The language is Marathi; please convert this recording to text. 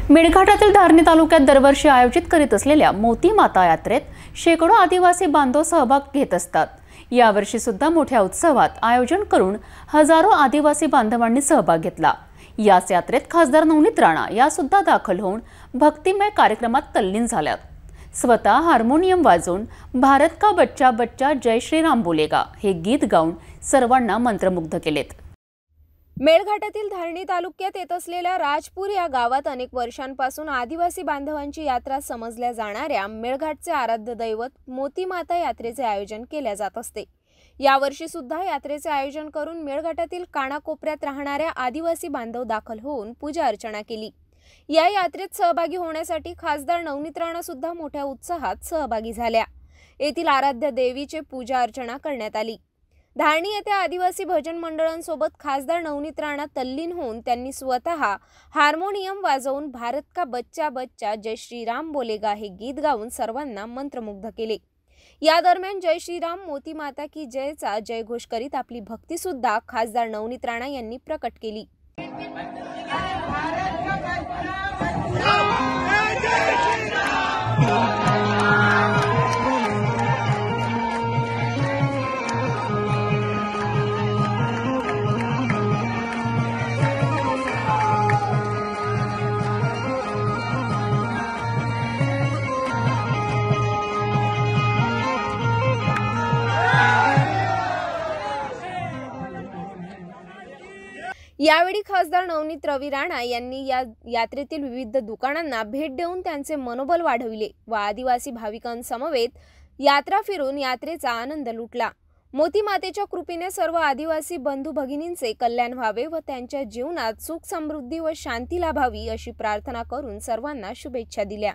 मेळघाटातील धारणी तालुक्यात दरवर्षी आयोजित करीत असलेल्या मोती माता यात्रेत शेकडो आदिवासी बांधव सहभाग घेत असतात। यावर्षी सुद्धा मोठ्या उत्सवात आयोजन करून हजारो आदिवासी बांधवांनी सहभाग घेतला। याच यात्रेत खासदार नवनीत राणा या सुद्धा दाखल होऊन भक्तिमय कार्यक्रमात तल्लीन झाल्यात। स्वतः हार्मोनियम वाजवून भारत का बच्चा बच्चा जय श्रीराम बोलेगा हे गीत गाऊन सर्वांना मंत्रमुग्ध केलेत। मेळघाटातील धारणी तालुक्यात येत असलेल्या राजपूर या गावात अनेक वर्षांपासून आदिवासी बांधवांची यात्रा समजल्या जाणाऱ्या मेळघाटचे आराध्य दैवत मोती माता यात्रेचे आयोजन केले जात असते। यावर्षी सुद्धा यात्रेचे आयोजन करून मेळघाटातील कानाकोपऱ्यात राहणाऱ्या आदिवासी बांधव दाखल होऊन पूजा अर्चना केली। या यात्रेत सहभागी होण्यासाठी खासदार नवनीत राणा सुद्धा मोठ्या उत्साहात सहभागी झाल्या। येथील आराध्य देवीचे पूजा अर्चना करण्यात आली। धारणी येथे आदिवासी भजन मंडळांसोबत खासदार नवनीत राणा तल्लीन होऊन त्यांनी स्वतः हार्मोनियम वाजवून भारत का बच्चा बच्चा जय श्रीराम बोलेगा हे गीत गाऊन सर्वांना मंत्रमुग्ध केले। या दरम्यान जय श्रीराम मोती माता की जयचा जयघोष करीत आपली भक्ती सुद्धा खासदार नवनीत राणा यांनी प्रकट केली। यावेळी खासदार नवनीत रवी राणा यांनी या यात्रेतील विविध दुकानांना भेट देऊन त्यांचे मनोबल वाढविले व आदिवासी भाविकांसमवेत यात्रा फिरून यात्रेचा आनंद लुटला। मोती मातेच्या कृपेने सर्व आदिवासी बंधू भगिनींचे कल्याण व्हावे व त्यांच्या जीवनात सुख समृद्धी व शांती लाभावी अशी प्रार्थना करून सर्वांना शुभेच्छा दिल्या।